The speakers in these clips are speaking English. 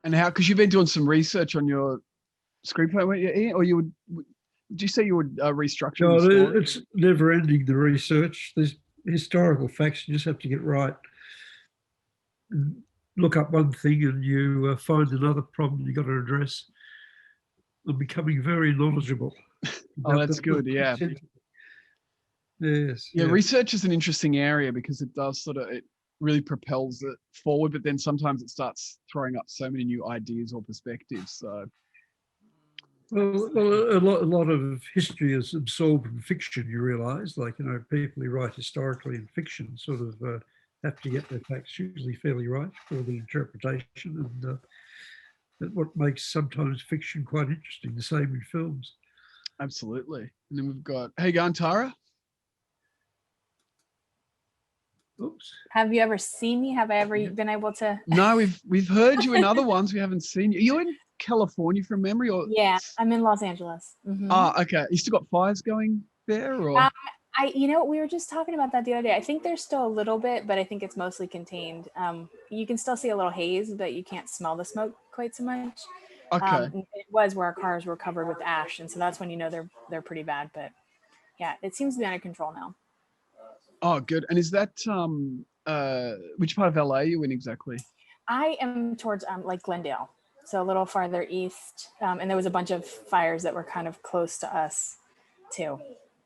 And how? Because you've been doing some research on your screenplay, weren't you, Ian? Or you would? Did you say you would restructure No, the story? it's never ending, the research. There's historical facts you just have to get right. Look up one thing and you find another problem you got to address. I'm becoming very knowledgeable. Oh, that's good. Yeah. Yes. Yeah. Research is an interesting area because it does it really propels it forward, but then sometimes it starts throwing up so many new ideas or perspectives. So. Well, a lot of history is absorbed in fiction, you realise. Like, people who write historically in fiction sort of have to get their facts usually fairly right for the interpretation. And that's what makes sometimes fiction quite interesting, the same in films. Absolutely. And then we've got, how you going, Tara? Oops. Have you ever seen me? Have I ever been able to? No, we've heard you in other ones. We haven't seen you. Are you in California from memory? Or Yeah, I'm in Los Angeles. Mm-hmm. Oh, okay. You still got fires going there, or? We were just talking about that the other day. I think there's still a little bit, but I think it's mostly contained. You can still see a little haze, but you can't smell the smoke quite so much. Okay. It was where our cars were covered with ash, and so that's when they're pretty bad. But yeah, it seems to be under control now. Oh, good. And is that which part of LA are you in exactly? I am towards like Glendale, so a little farther east, and there was a bunch of fires that were kind of close to us too.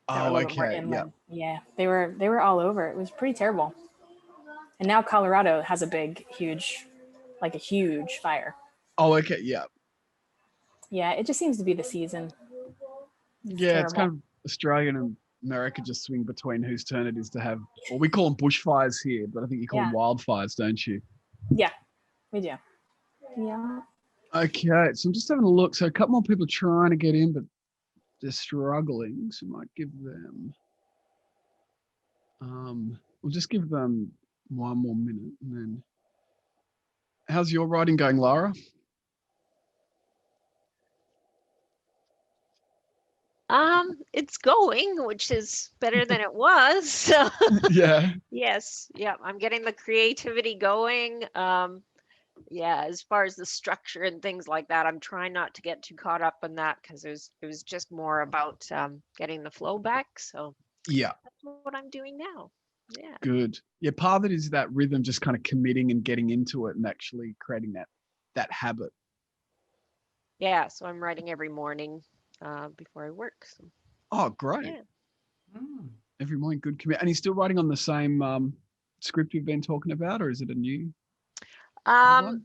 Oh, okay. Yeah, they were all over. It was pretty terrible. And now Colorado has a huge fire. Oh, okay. Yeah. Yeah, it just seems to be the season. It's kind of Australia and America just swing between whose turn it is to have, well, we call them bushfires here, but I think you call them wildfires, don't you? Yeah, we do. Yeah. Okay, so I'm just having a look. So a couple more people trying to get in, but they're struggling. So we might give them, we'll just give them one more minute and then. How's your writing going, Lara? It's going, which is better than it was. So yeah. Yes. Yeah. I'm getting the creativity going. As far as the structure and things like that, I'm trying not to get too caught up in that because it was just more about getting the flow back. So yeah, that's what I'm doing now. Yeah. Good. Yeah, part of it is that rhythm, just kind of committing and getting into it and actually creating that habit. Yeah. So I'm writing every morning before I work. So. Oh, great. Yeah. Every morning, good commit. And you're still writing on the same script you've been talking about, or is it a new?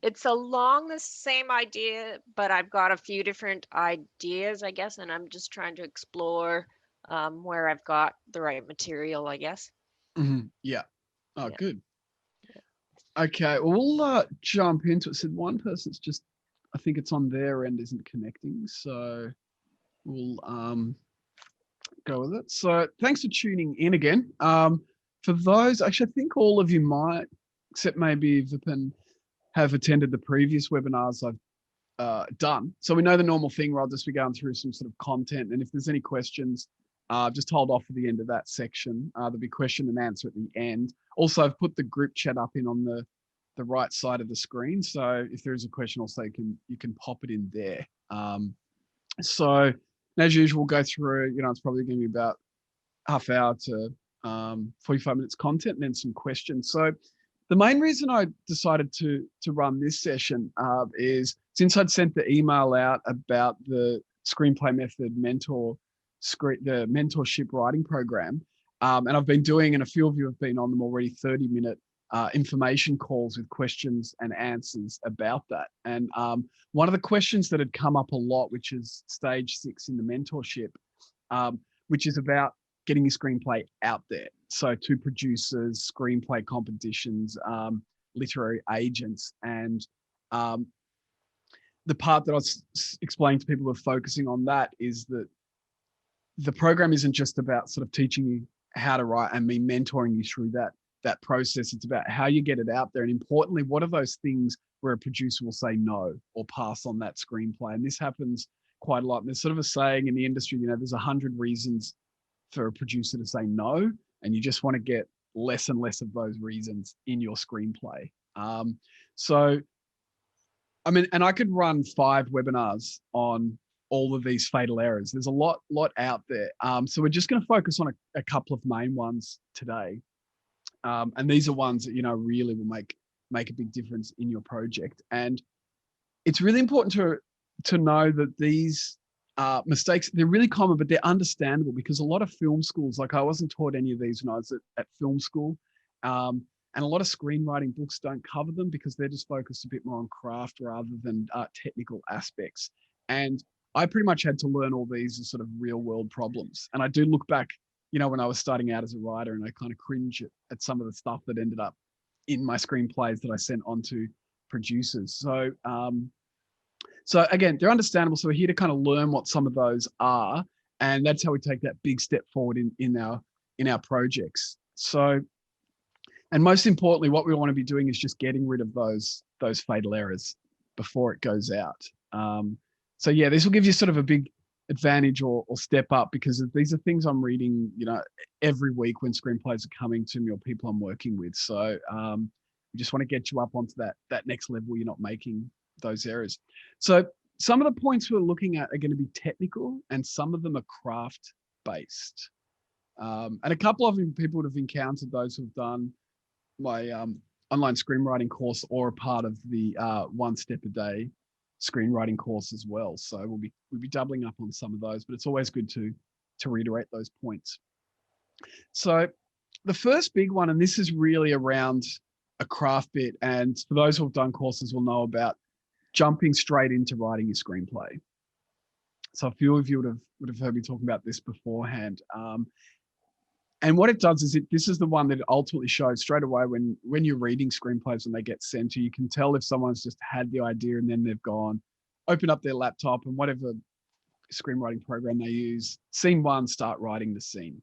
It's along the same idea, but I've got a few different ideas, I guess, and I'm just trying to explore where I've got the right material, I guess. Mm-hmm. Yeah. Oh, yeah. Good. Yeah. Okay, well, we'll jump into it. So one person's just, I think it's on their end, isn't connecting. So we'll go with it. So thanks for tuning in again. For those, actually, I think all of you might, except maybe Vipin, have attended the previous webinars I've done. So we know the normal thing, where I'll just be going through some sort of content. And if there's any questions, just hold off for the end of that section. There'll be question and answer at the end. Also, I've put the group chat up in on the right side of the screen. So if there is a question, also you can pop it in there. So as usual, we'll go through, it's probably going to be about half hour to 45 minutes content and then some questions. So the main reason I decided to run this session is since I'd sent the email out about the Screenplay Method the mentorship writing program, and I've been doing, and a few of you have been on them already, 30-minute information calls with questions and answers about that. And one of the questions that had come up a lot, which is stage 6 in the mentorship, which is about getting your screenplay out there. So to producers, screenplay competitions, literary agents. And the part that I was explaining to people who are focusing on that is that the program isn't just about sort of teaching you how to write and me mentoring you through that process. It's about how you get it out there. And importantly, what are those things where a producer will say no or pass on that screenplay? And this happens quite a lot. And there's sort of a saying in the industry, there's 100 reasons for a producer to say no, and you just want to get less and less of those reasons in your screenplay. So I mean, and I could run 5 webinars on all of these fatal errors. There's a lot out there. So we're just going to focus on a couple of main ones today. And these are ones that, really will make a big difference in your project. And it's really important to know that these mistakes, they're really common, but they're understandable, because a lot of film schools, like I wasn't taught any of these when I was at film school. And a lot of screenwriting books don't cover them because they're just focused a bit more on craft rather than technical aspects. And I pretty much had to learn all these as sort of real world problems. And I do look back, when I was starting out as a writer, and I kind of cringe at some of the stuff that ended up in my screenplays that I sent on to producers. So again, they're understandable. So we're here to kind of learn what some of those are. And that's how we take that big step forward in our projects. So, and most importantly, what we want to be doing is just getting rid of those fatal errors before it goes out. So yeah, this will give you sort of a big advantage or step up, because these are things I'm reading, every week when screenplays are coming to me or people I'm working with. So we just want to get you up onto that next level. You're not making those errors. So some of the points we're looking at are going to be technical, and some of them are craft based. And a couple of people would have encountered those who've done my online screenwriting course or a part of the 1 Step-A-Day screenwriting course as well. So we'll be doubling up on some of those, but it's always good to reiterate those points. So the first big one, and this is really around a craft bit, and for those who have done courses will know about jumping straight into writing your screenplay. So a few of you would have heard me talking about this beforehand. And what it does is this is the one that it ultimately shows straight away when you're reading screenplays when they get sent to you. You can tell if someone's just had the idea and then they've gone, open up their laptop and whatever screenwriting program they use, scene 1, start writing the scene.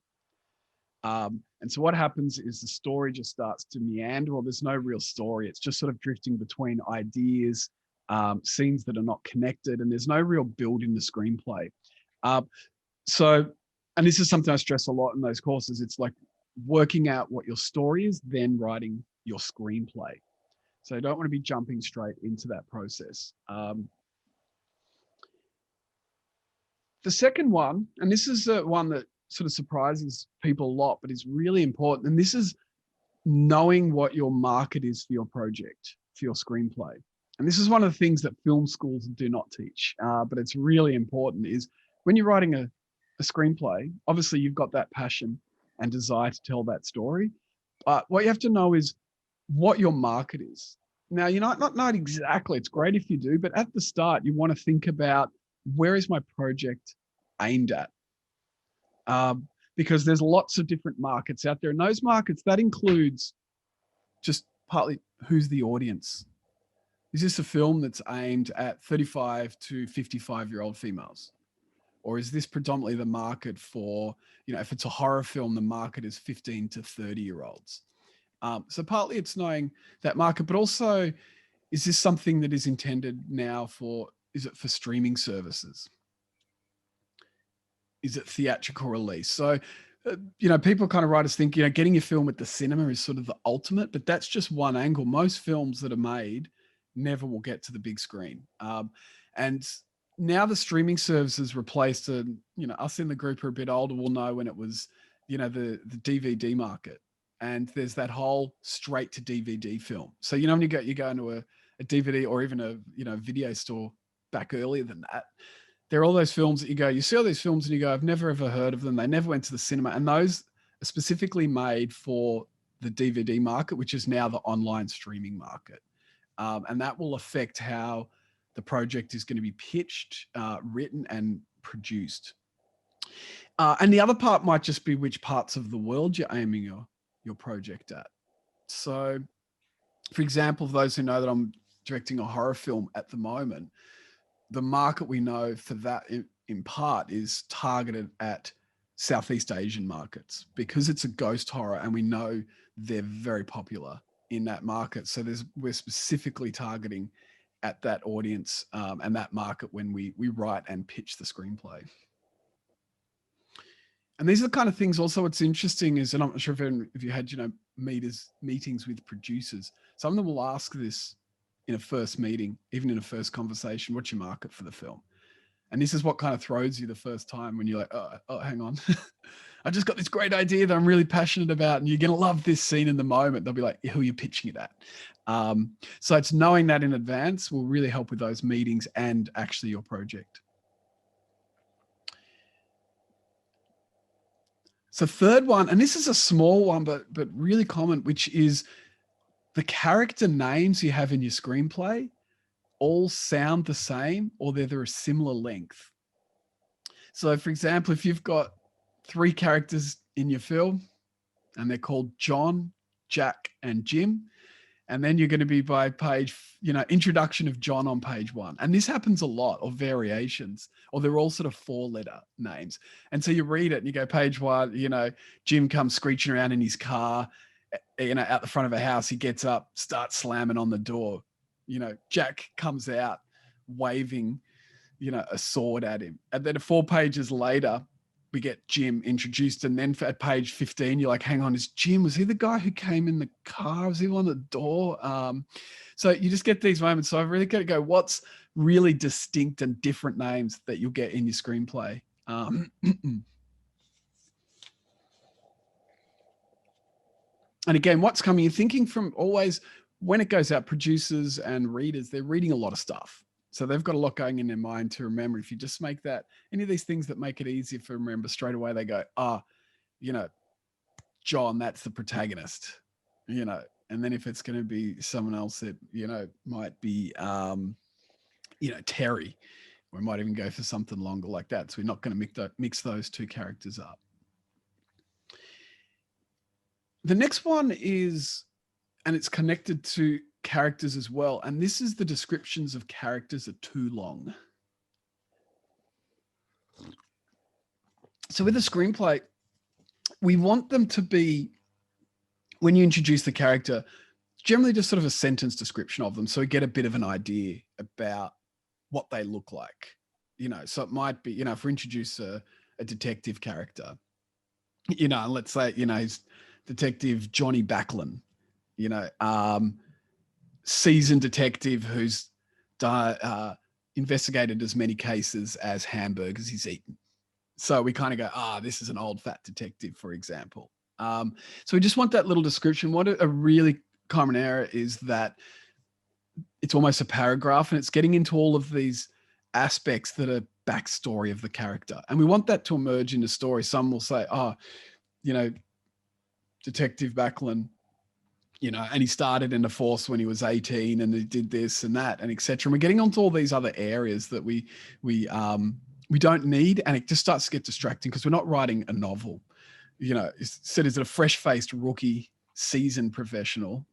And so what happens is the story just starts to meander, or there's no real story. It's just sort of drifting between ideas, scenes that are not connected, and there's no real build in the screenplay. And this is something I stress a lot in those courses. It's like working out what your story is, then writing your screenplay. So you don't want to be jumping straight into that process. The second one, and this is one that sort of surprises people a lot, but is really important. And this is knowing what your market is for your project, for your screenplay. And this is one of the things that film schools do not teach, but it's really important, is when you're writing a screenplay, obviously you've got that passion and desire to tell that story. But what you have to know is what your market is. Now, not exactly, it's great if you do, but at the start, you want to think about, where is my project aimed at? Because there's lots of different markets out there. And those markets, that includes just partly who's the audience. Is this a film that's aimed at 35 to 55-year-old females? Or is this predominantly the market for, if it's a horror film, the market is 15 to 30-year-olds. So partly it's knowing that market, but also, is this something that is intended now is it for streaming services? Is it theatrical release? So, people kind of writers think, getting your film at the cinema is sort of the ultimate, but that's just one angle. Most films that are made never will get to the big screen. And now the streaming services replaced, us in the group are a bit older, will know when it was, the DVD market. And there's that whole straight to DVD film. So, when you go into a DVD or even a video store back earlier than that, there are all those films that you see all these films and you go, I've never ever heard of them. They never went to the cinema. And those are specifically made for the DVD market, which is now the online streaming market. And that will affect how the project is going to be pitched, written, and produced. And the other part might just be which parts of the world you're aiming your project at. So, for example, for those who know that I'm directing a horror film at the moment, the market we know for that in part is targeted at Southeast Asian markets, because it's a ghost horror and we know they're very popular in that market. So we're specifically targeting at that audience and that market when we write and pitch the screenplay. And these are the kind of things also, what's interesting is, and I'm not sure if you had, meetings with producers, some of them will ask this in a first meeting, even in a first conversation, what's your market for the film? And this is what kind of throws you the first time when you're like, oh, hang on. I just got this great idea that I'm really passionate about, and you're going to love this scene in the moment. They'll be like, who are you pitching it at? So it's knowing that in advance will really help with those meetings and actually your project. So third one, and this is a small one, but really common, which is the character names you have in your screenplay all sound the same, or they're a similar length. So for example, if you've got 3 characters in your film and they're called John, Jack, and Jim, and then you're going to be by page, introduction of John on page 1. And this happens a lot, or variations, or they're all sort of 4-letter names. And so you read it and you go, page 1, Jim comes screeching around in his car, out the front of a house. He gets up, starts slamming on the door. Jack comes out waving, a sword at him. And then 4 pages later, we get Jim introduced. And then at page 15, you're like, hang on, was he the guy who came in the car? Was he on the door? So you just get these moments. So I've really got to go, what's really distinct and different names that you'll get in your screenplay? And again, what's coming, you're thinking from always, when it goes out, producers and readers, they're reading a lot of stuff. So they've got a lot going in their mind to remember. If you just make that, any of these things that make it easier for remember, straight away they go, John, that's the protagonist, and then if it's going to be someone else that, might be, Terry, or might even go for something longer like that. So we're not going to mix those 2 characters up. The next one is, and it's connected to characters as well. And this is the descriptions of characters are too long. So with a screenplay, we want them to be, when you introduce the character, generally just sort of a sentence description of them. So we get a bit of an idea about what they look like, so it might be, if we introduce a detective character, and let's say, he's Detective Johnny Backlund, seasoned detective who's investigated as many cases as hamburgers he's eaten. So we kind of go, this is an old fat detective, for example. So we just want that little description. What a really common error is that it's almost a paragraph, and it's getting into all of these aspects that are backstory of the character. And we want that to emerge in the story. Some will say, Detective Backlund, and he started in the force when he was 18 and he did this and that and etc. And we're getting onto all these other areas that we don't need, and it just starts to get distracting because we're not writing a novel. Instead, is it a fresh-faced rookie, seasoned professional?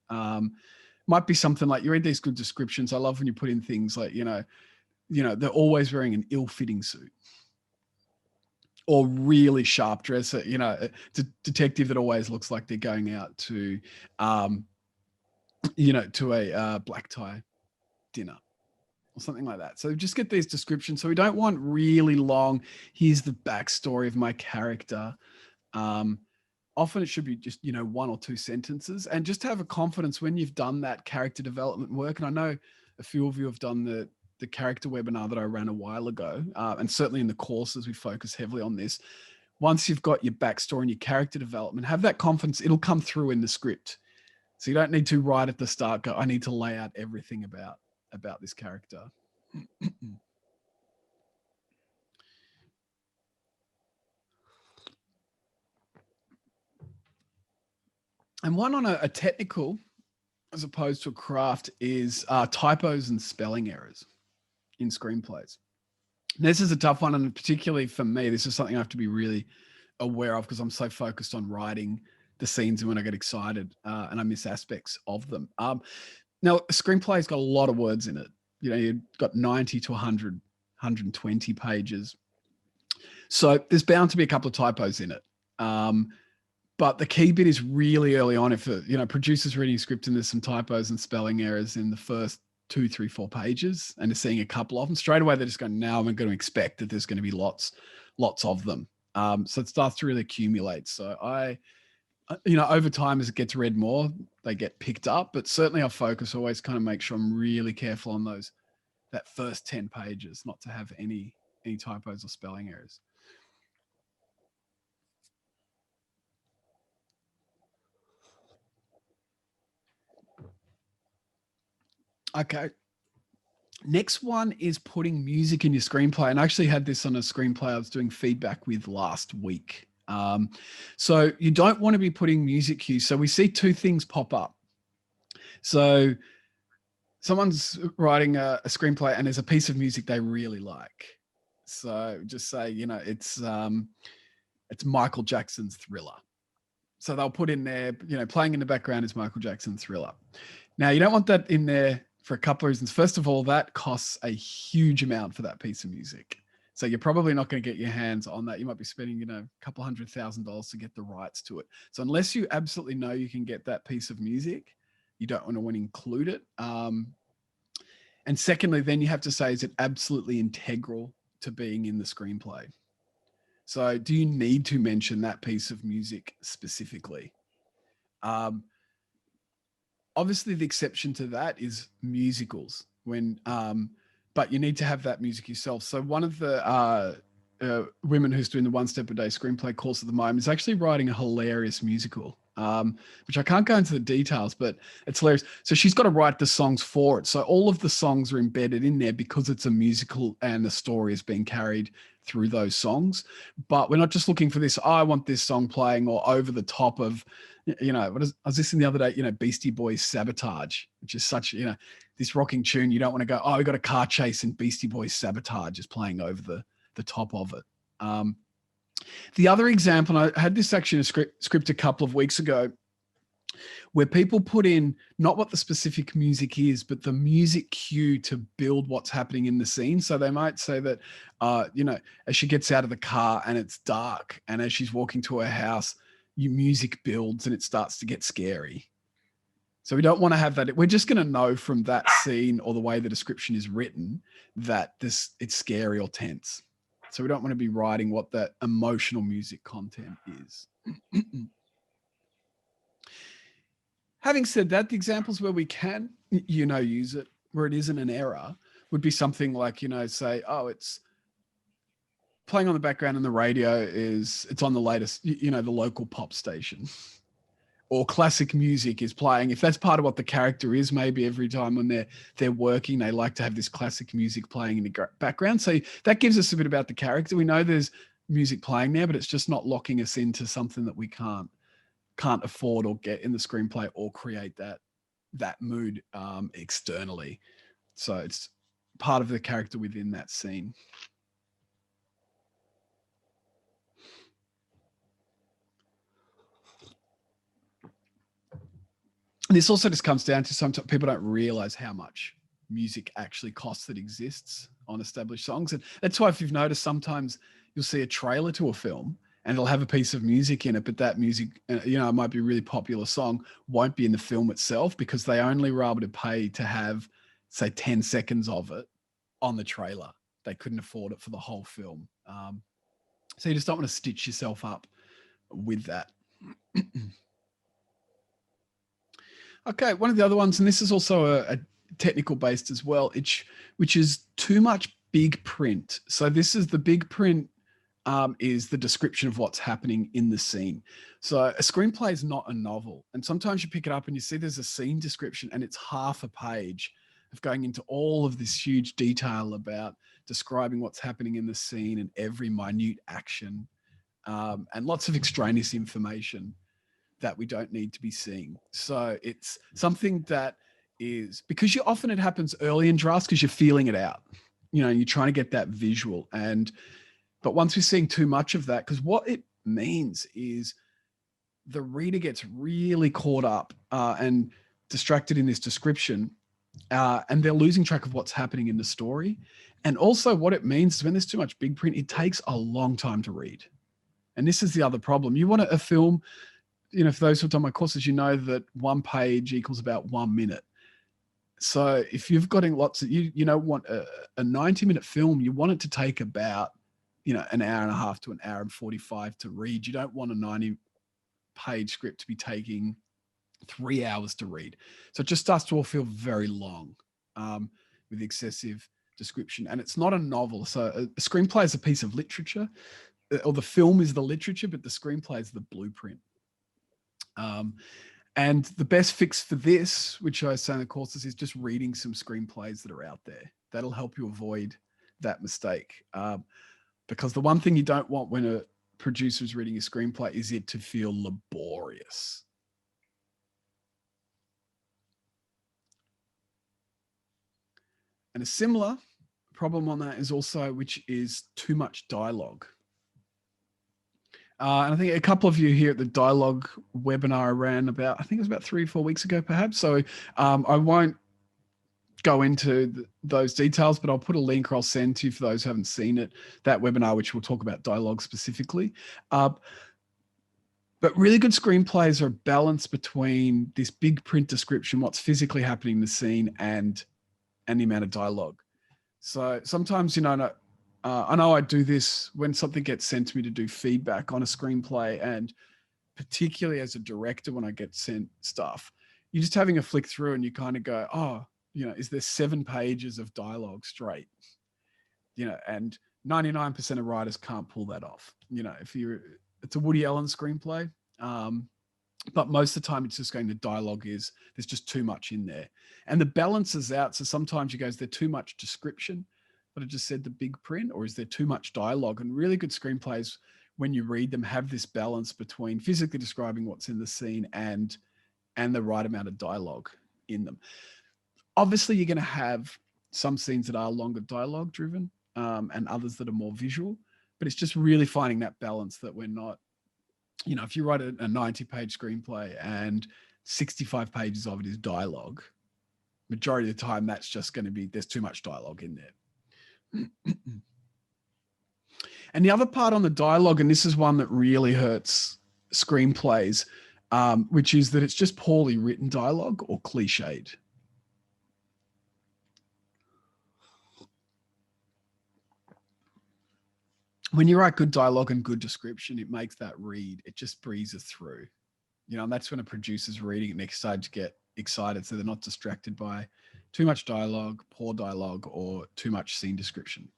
Might be something like, you read these good descriptions. I love when you put in things like, they're always wearing an ill-fitting suit, or really sharp dress, a detective that always looks like they're going out to, to a black tie dinner or something like that. So just get these descriptions. So we don't want really long, here's the backstory of my character. Often it should be just, 1 or 2 sentences, and just have a confidence when you've done that character development work. And I know a few of you have done the character webinar that I ran a while ago. And certainly in the courses, we focus heavily on this. Once you've got your backstory and your character development, have that confidence, it'll come through in the script. So you don't need to right at the start go, I need to lay out everything about this character. And one on a technical, as opposed to a craft, is typos and spelling errors in screenplays. This is a tough one, and particularly for me, this is something I have to be really aware of because I'm so focused on writing the scenes and when I get excited and I miss aspects of them. Now, a screenplay's got a lot of words in it. You've got 90 to 100, 120 pages. So there's bound to be a couple of typos in it. But the key bit is really early on. If producers reading a script and there's some typos and spelling errors in the first 2, 3, 4 pages, and they're seeing a couple of them, straight away they're just going, now I'm going to expect that there's going to be lots of them. So it starts to really accumulate. So I you know, over time as it gets read more, they get picked up, but certainly our focus always kind of make sure I'm really careful on that first 10 pages, not to have any typos or spelling errors. Okay. Next one is putting music in your screenplay. And I actually had this on a screenplay I was doing feedback with last week. So you don't want to be putting music cues. So we see two things pop up. So someone's writing a screenplay and there's a piece of music they really like. So just say, you know, it's Michael Jackson's Thriller. So they'll put in there, you know, playing in the background is Michael Jackson's Thriller. Now you don't want that in there for a couple of reasons. First of all, that costs a huge amount for that piece of music. So you're probably not going to get your hands on that. You might be spending, you know, a couple $100,000 to get the rights to it. So unless you absolutely know you can get that piece of music, you don't want to include it. And secondly, then you have to say, is it absolutely integral to being in the screenplay? So do you need to mention that piece of music specifically? Obviously, the exception to that is musicals, but you need to have that music yourself. So one of the women who's doing the One Step-A-Day Screenplay course at the moment is actually writing a hilarious musical, which I can't go into the details, but it's hilarious. So she's got to write the songs for it. So all of the songs are embedded in there because it's a musical and the story is being carried through those songs. But we're not just looking for this, I want this song playing or over the top of, you know, I was listening the other day, you know, Beastie Boys Sabotage, which is such, you know, this rocking tune. You don't want to go, oh, we got a car chase and Beastie Boys Sabotage is playing over the top of it. The other example, I had this actually in a script a couple of weeks ago, where people put in not what the specific music is, but the music cue to build what's happening in the scene. So they might say that, you know, as she gets out of the car and it's dark, and as she's walking to her house, your music builds and it starts to get scary. So we don't want to have that. We're just going to know from that scene or the way the description is written that it's scary or tense. So we don't want to be writing what that emotional music content is. Having said that, the examples where we can, you know, use it, where it isn't an error, would be something like, you know, say, oh, it's playing on the background and the radio it's on the latest, you know, the local pop station. Or classic music is playing. If that's part of what the character is, maybe every time when they're working, they like to have this classic music playing in the background. So that gives us a bit about the character. We know there's music playing there, but it's just not locking us into something that we can't afford or get in the screenplay or create that mood externally. So it's part of the character within that scene. This also just comes down to sometimes people don't realize how much music actually costs that exists on established songs. And that's why if you've noticed, sometimes you'll see a trailer to a film and it'll have a piece of music in it, but that music, you know, it might be a really popular song, won't be in the film itself because they only were able to pay to have, say, 10 seconds of it on the trailer. They couldn't afford it for the whole film. So you just don't want to stitch yourself up with that. Okay, one of the other ones, and this is also a technical based as well, which is too much big print. So this is the big print is the description of what's happening in the scene. So a screenplay is not a novel. And sometimes you pick it up and you see there's a scene description and it's half a page of going into all of this huge detail about describing what's happening in the scene and every minute action and lots of extraneous information that we don't need to be seeing. So it's something that is, because often it happens early in drafts because you're feeling it out, you know, and you're trying to get that visual. But once we're seeing too much of that, because what it means is the reader gets really caught up and distracted in this description and they're losing track of what's happening in the story. And also what it means is when there's too much big print, it takes a long time to read. And this is the other problem. You want a film, you know, for those who've done my courses, you know that one page equals about 1 minute. So if you've got lots of, you know, want a 90-minute film, you want it to take about, you know, an hour and a half to an hour and 45 to read. You don't want a 90 page script to be taking 3 hours to read. So it just starts to all feel very long with excessive description. And it's not a novel. So a screenplay is a piece of literature, or the film is the literature, but the screenplay is the blueprint. And the best fix for this, which I say in the courses, is just reading some screenplays that are out there. That'll help you avoid that mistake. Because the one thing you don't want when a producer is reading a screenplay is it to feel laborious. And a similar problem on that is also, which is too much dialogue. And I think a couple of you here at the dialogue webinar I ran about, I think it was about 3 or 4 weeks ago, perhaps. So I won't go into those details, but I'll put a link, or I'll send to you for those who haven't seen it, that webinar, which will talk about dialogue specifically. But really good screenplays are a balance between this big print description, what's physically happening in the scene, and the amount of dialogue. So sometimes, you know, I know I do this when something gets sent to me to do feedback on a screenplay, and particularly as a director, when I get sent stuff, you're just having a flick through and you kind of go, oh, you know, is there 7 pages of dialogue straight? You know, and 99% of writers can't pull that off. You know, it's a Woody Allen screenplay, but most of the time it's just going, the dialogue is, there's just too much in there. And the balance is out. So sometimes you go, is there too much description, but I just said the big print, or is there too much dialogue? And really good screenplays, when you read them, have this balance between physically describing what's in the scene and the right amount of dialogue in them. Obviously, you're going to have some scenes that are longer dialogue driven and others that are more visual, but it's just really finding that balance, that we're not, you know, if you write a 90-page screenplay and 65 pages of it is dialogue, majority of the time that's just going to be, there's too much dialogue in there. And the other part on the dialogue, and this is one that really hurts screenplays, which is that it's just poorly written dialogue or cliched. When you write good dialogue and good description, it makes that read, it just breezes through, you know, and that's when a producer's reading it next side to get excited, so they're not distracted by too much dialogue, poor dialogue, or too much scene description.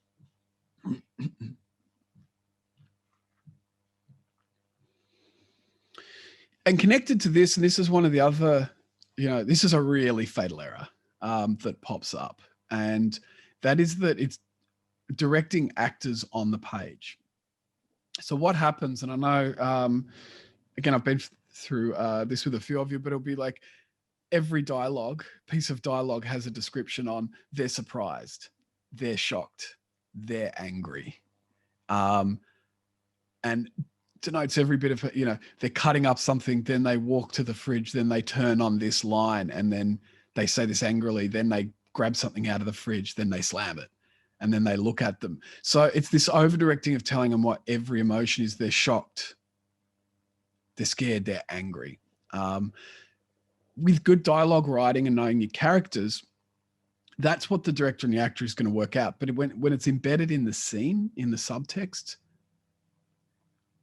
And connected to this, and this is one of the other, you know, this is a really fatal error that pops up, and that is that it's directing actors on the page. So what happens, and I know, again, I've been through this with a few of you, but it'll be like every piece of dialogue has a description on, they're surprised, they're shocked, they're angry. And denotes every bit of, you know, they're cutting up something, then they walk to the fridge, then they turn on this line, and then they say this angrily, then they grab something out of the fridge, then they slam it, and then they look at them. So it's this over-directing of telling them what every emotion is. They're shocked, they're scared, they're angry. With good dialogue writing and knowing your characters, that's what the director and the actor is going to work out. But when it's embedded in the scene, in the subtext,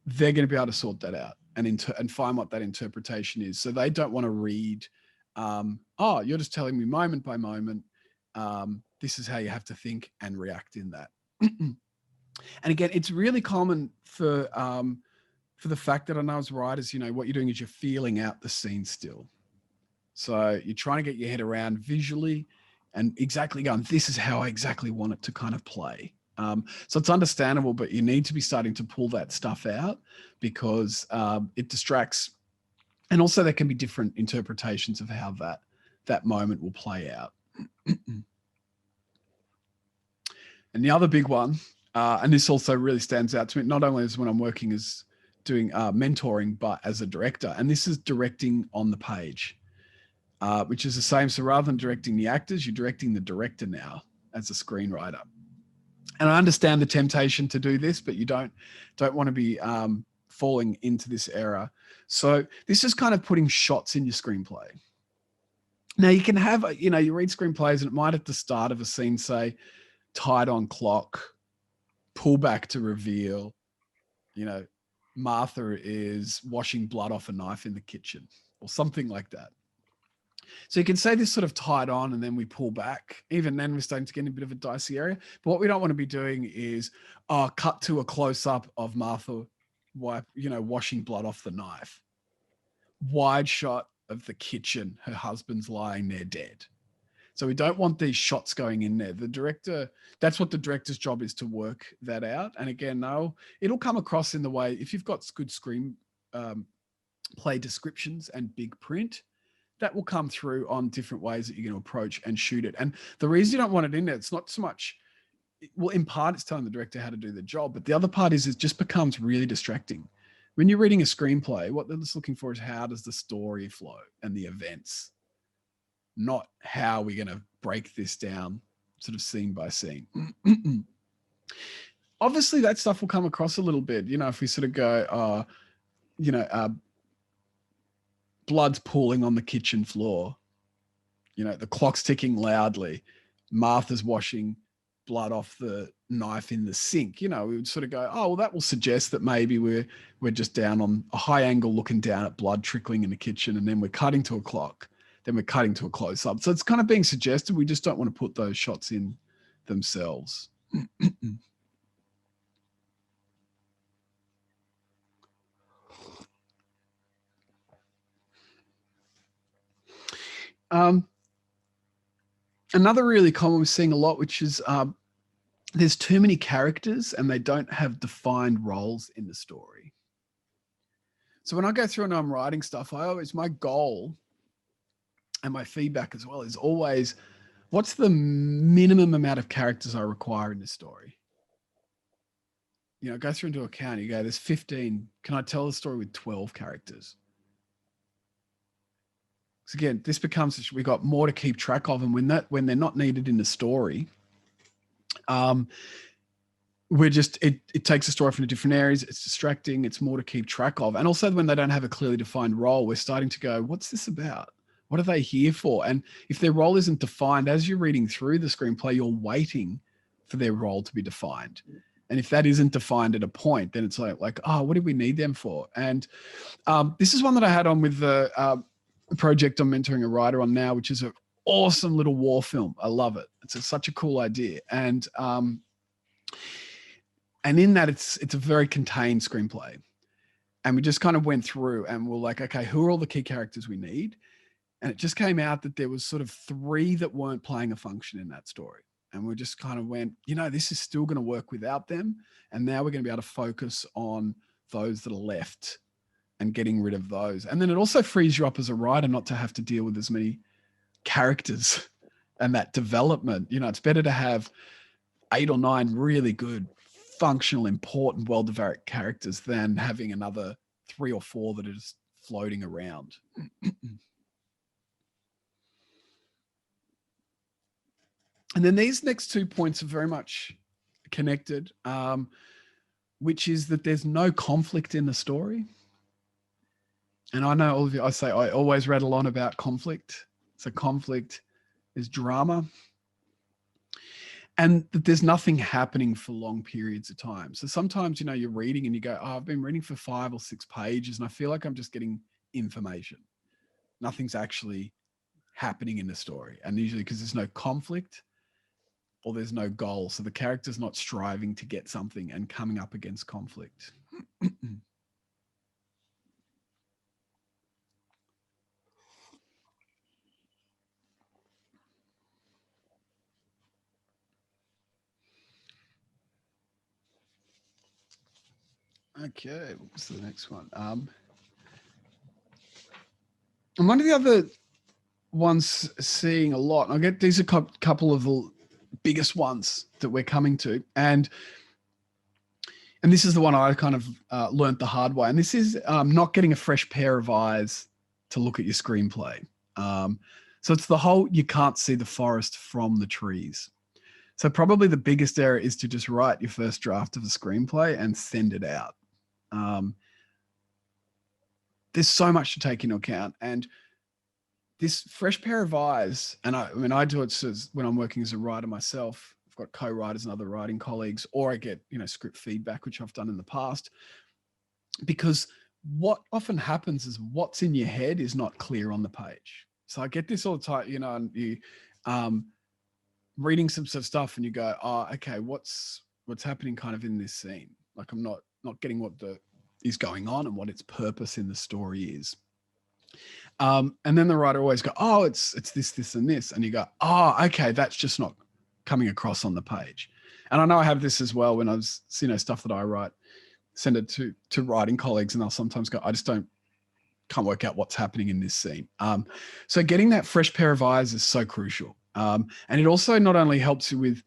they're going to be able to sort that out and find what that interpretation is. So they don't want to read, oh, you're just telling me moment by moment, this is how you have to think and react in that. And again, it's really common for the fact that I know as writers, you know, what you're doing is you're feeling out the scene still. So you're trying to get your head around visually and exactly going, this is how I exactly want it to kind of play. So it's understandable, but you need to be starting to pull that stuff out because it distracts. And also there can be different interpretations of how that moment will play out. And the other big one, and this also really stands out to me, not only as when I'm working as doing mentoring, but as a director, and this is directing on the page, which is the same. So rather than directing the actors, you're directing the director now as a screenwriter. And I understand the temptation to do this, but you don't want to be falling into this error. So this is kind of putting shots in your screenplay. Now you can have, you know, you read screenplays and it might at the start of a scene say, tied on clock, pull back to reveal, you know, Martha is washing blood off a knife in the kitchen or something like that. So you can say this sort of tied on and then we pull back. Even then we're starting to get in a bit of a dicey area. But what we don't want to be doing is cut to a close up of Martha washing blood off the knife. Wide shot of the kitchen. Her husband's lying there dead. So we don't want these shots going in there. The director, that's what the director's job is, to work that out. And again, no, it'll come across in the way, if you've got good screen play descriptions and big print, that will come through on different ways that you're going to approach and shoot it. And the reason you don't want it in there, it's not so much, well, in part it's telling the director how to do the job, but the other part is it just becomes really distracting. When you're reading a screenplay, what they're just looking for is how does the story flow and the events, not how we're going to break this down sort of scene by scene. Obviously that stuff will come across a little bit, if we sort of go, blood's pooling on the kitchen floor, the clock's ticking loudly, Martha's washing blood off the knife in the sink, we would sort of go, oh, well, that will suggest that maybe we're just down on a high angle looking down at blood trickling in the kitchen, and then we're cutting to a clock, then we're cutting to a close up. So it's kind of being suggested. We just don't want to put those shots in themselves. Another really common we're seeing a lot, which is there's too many characters and they don't have defined roles in the story. So when I go through and I'm writing stuff, my goal and my feedback as well is always, what's the minimum amount of characters I require in this story? Go through into a count, you go, there's 15. Can I tell the story with 12 characters? So again, this becomes, we've got more to keep track of. And when they're not needed in the story, it takes the story from the different areas. It's distracting. It's more to keep track of. And also when they don't have a clearly defined role, we're starting to go, what's this about? What are they here for? And if their role isn't defined, as you're reading through the screenplay, you're waiting for their role to be defined. And if that isn't defined at a point, then it's like, oh, what do we need them for? And this is one that I had on with the project I'm mentoring a writer on now, which is an awesome little war film. I love it. It's such a cool idea. And in that it's a very contained screenplay. And we just kind of went through and we're like, okay, who are all the key characters we need? And it just came out that there was sort of 3 that weren't playing a function in that story. And we just kind of went, this is still going to work without them. And now we're going to be able to focus on those that are left and getting rid of those. And then it also frees you up as a writer not to have to deal with as many characters and that development. It's better to have 8 or 9 really good, functional, important, well-developed characters than having another 3 or 4 that are just floating around. And then these next 2 points are very much connected, which is that there's no conflict in the story. And I know all of you, I always rattle on about conflict. So conflict is drama. And that there's nothing happening for long periods of time. So sometimes, you're reading and you go, oh, I've been reading for 5 or 6 pages and I feel like I'm just getting information. Nothing's actually happening in the story. And usually because there's no conflict or there's no goal. So the character's not striving to get something and coming up against conflict. Okay, what's the next one? And one of the other ones seeing a lot, I'll get these a couple of the biggest ones that we're coming to. And this is the one I kind of learned the hard way. And this is not getting a fresh pair of eyes to look at your screenplay. So it's the whole, you can't see the forest from the trees. So probably the biggest error is to just write your first draft of a screenplay and send it out. There's so much to take into account, and this fresh pair of eyes, and I do it when I'm working as a writer myself. I've got co-writers and other writing colleagues, or I get script feedback, which I've done in the past. because what often happens is what's in your head is not clear on the page. So I get this all the time, you know, and you reading some sort of stuff and you go, oh, okay, what's happening kind of in this scene? Like I'm not getting what is going on and what its purpose in the story is. And then the writer always go, oh, it's this, this, and this. And you go, oh, okay, that's just not coming across on the page. And I know I have this as well when I was, you know, stuff that I write, send it to writing colleagues, and I'll sometimes go, I just can't work out what's happening in this scene. So getting that fresh pair of eyes is so crucial. And it also not only helps you with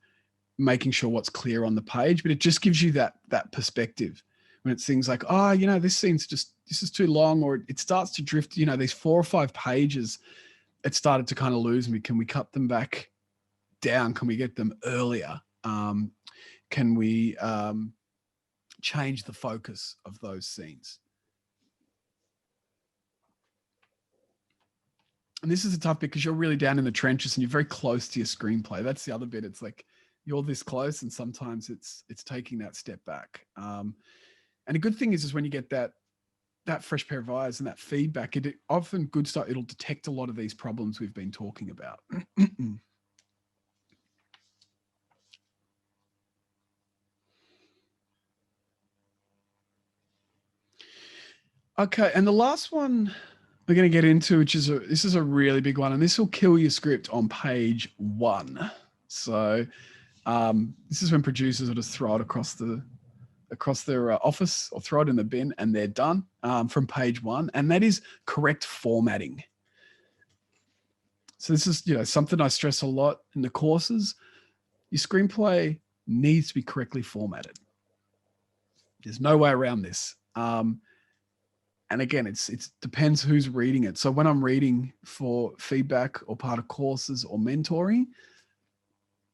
making sure what's clear on the page, but it just gives you that perspective when it's things like, oh, you know, this is too long, or it starts to drift, you know, these 4 or 5 pages, it started to kind of lose me. Can we cut them back down? Can we get them earlier? Can we change the focus of those scenes? And this is a tough bit because you're really down in the trenches and you're very close to your screenplay. That's the other bit. It's like you're this close, and sometimes it's taking that step back. And a good thing is when you get that fresh pair of eyes and that feedback, it often good stuff. It'll detect a lot of these problems we've been talking about. Okay, and the last one we're going to get into, which is this is a really big one, and this will kill your script on page 1. So this is when producers will just throw it across their office or throw it in the bin, and they're done from page 1, and that is correct formatting. So this is, you know, something I stress a lot in the courses. Your screenplay needs to be correctly formatted. There's no way around this. And again, it depends who's reading it. So when I'm reading for feedback or part of courses or mentoring,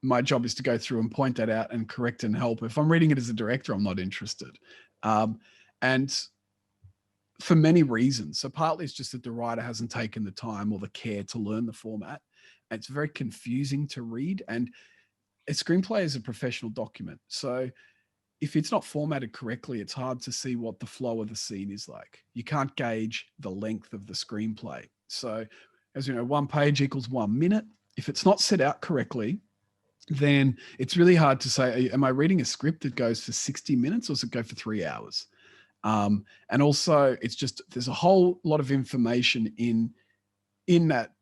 my job is to go through and point that out and correct and help. If I'm reading it as a director, I'm not interested. And for many reasons. So partly it's just that the writer hasn't taken the time or the care to learn the format. And it's very confusing to read. And a screenplay is a professional document. So if it's not formatted correctly, it's hard to see what the flow of the scene is like. You can't gauge the length of the screenplay. So as you know, 1 page equals 1 minute. If it's not set out correctly, then it's really hard to say, am I reading a script that goes for 60 minutes or does it go for 3 hours? And also it's just, there's a whole lot of information in that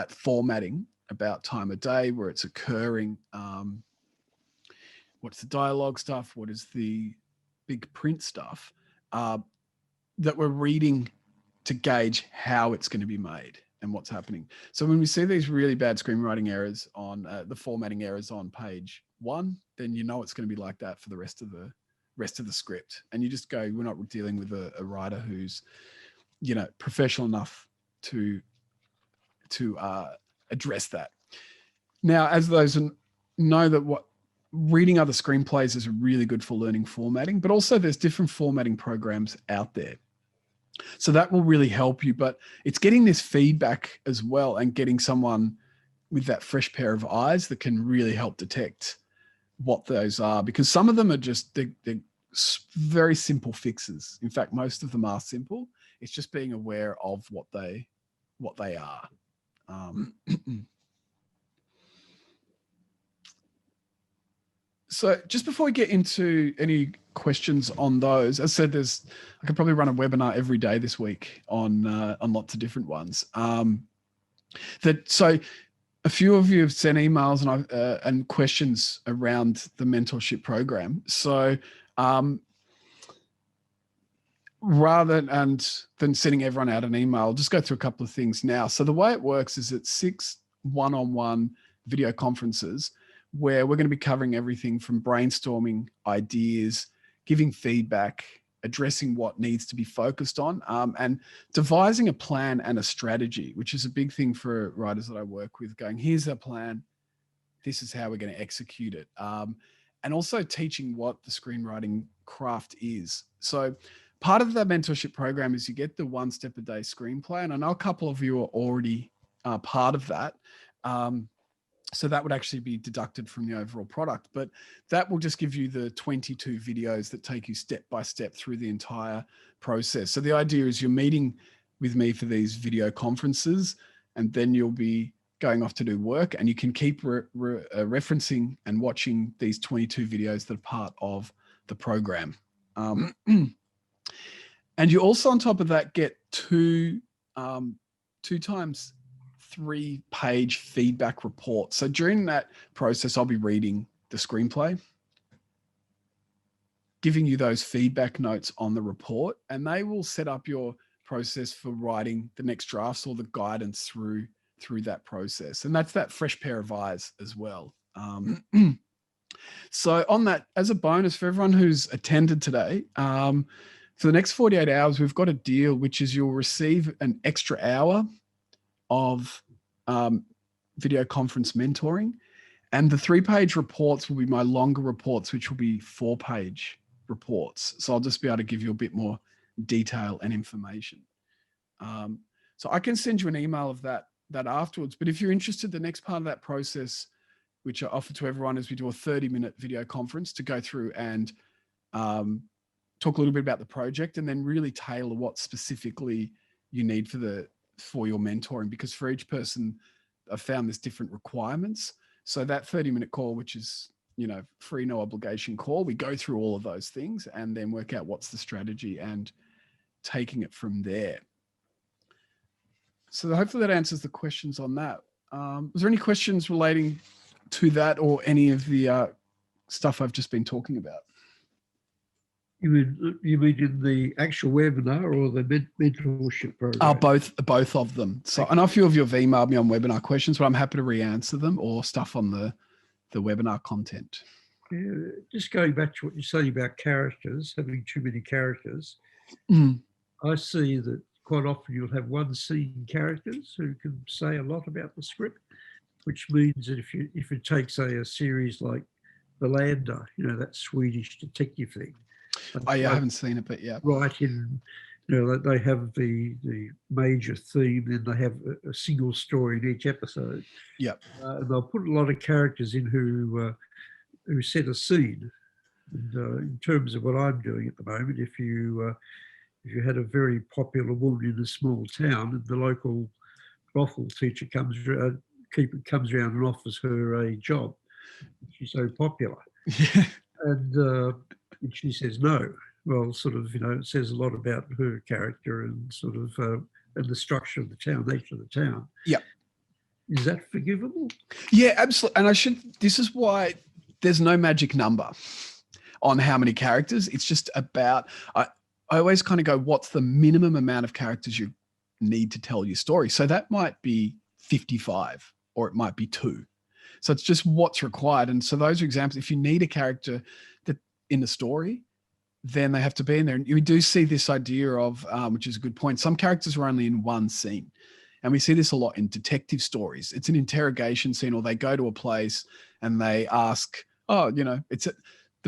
formatting about time of day, where it's occurring, what's the dialogue stuff, what is the big print stuff, that we're reading to gauge how it's going to be made and what's happening. So when we see these really bad screenwriting errors on the formatting errors on page 1, then you know it's going to be like that for the rest of the script. And you just go, we're not dealing with a writer who's, you know, professional enough to address that. Now, as those know that what reading other screenplays is really good for learning formatting, but also there's different formatting programs out there. So that will really help you, but it's getting this feedback as well and getting someone with that fresh pair of eyes that can really help detect what those are, because some of them are just, they're very simple fixes. In fact, most of them are simple. It's just being aware of what they are. So just before we get into any questions on those, as I said, I could probably run a webinar every day this week on lots of different ones. So a few of you have sent emails and questions around the mentorship program. So rather than sending everyone out an email, I'll just go through a couple of things now. So the way it works is it's 6 one-on-one video conferences where we're going to be covering everything from brainstorming ideas, giving feedback, addressing what needs to be focused on, and devising a plan and a strategy, which is a big thing for writers that I work with, going, here's our plan, this is how we're going to execute it. And also teaching what the screenwriting craft is. So part of the mentorship program is you get the 1 Step-A-Day Screenplay, and I know a couple of you are already part of that. So that would actually be deducted from the overall product, but that will just give you the 22 videos that take you step by step through the entire process. So the idea is you're meeting with me for these video conferences, and then you'll be going off to do work, and you can keep referencing and watching these 22 videos that are part of the program. And you also, on top of that, get two times 3-page feedback report. So during that process, I'll be reading the screenplay, giving you those feedback notes on the report, and they will set up your process for writing the next drafts or the guidance through that process. And that's that fresh pair of eyes as well. So on that, as a bonus for everyone who's attended today, for the next 48 hours, we've got a deal, which is you'll receive an extra hour of video conference mentoring, and the 3-page reports will be my longer reports, which will be 4-page reports. So I'll just be able to give you a bit more detail and information. So I can send you an email of that afterwards. But if you're interested, the next part of that process, which I offer to everyone, is we do a 30-minute video conference to go through and talk a little bit about the project, and then really tailor what specifically you need for your mentoring, because for each person, I've found there's different requirements. So that 30-minute call, which is, free, no obligation call, we go through all of those things and then work out what's the strategy and taking it from there. So hopefully that answers the questions on that. Was there any questions relating to that or any of the stuff I've just been talking about? You mean in the actual webinar or the mentorship program? Both of them. So I know a few of you have emailed me on webinar questions, but I'm happy to re-answer them, or stuff on the webinar content. Yeah, just going back to what you're saying about characters, having too many characters, I see that quite often you'll have one scene characters who can say a lot about the script, which means that if you take, say, a series like The Lander, that Swedish detective thing. I haven't seen it, but yeah. Right in, they have the major theme, then they have a single story in each episode. Yep. And they'll put a lot of characters in who set a scene. And in terms of what I'm doing at the moment, if you had a very popular woman in a small town, and the local brothel teacher comes around and offers her a job, she's so popular. Yeah. And she says no. Well, sort of, it says a lot about her character and sort of and the structure of the town, nature of the town. Yeah. Is that forgivable? Yeah, absolutely. And this is why there's no magic number on how many characters. It's just about, I always kind of go, what's the minimum amount of characters you need to tell your story? So that might be 55 or it might be 2. So it's just what's required. And so those are examples. If you need a character that in the story, then they have to be in there. And we do see this idea of, which is a good point, some characters are only in one scene. And we see this a lot in detective stories. It's an interrogation scene, or they go to a place and they ask, the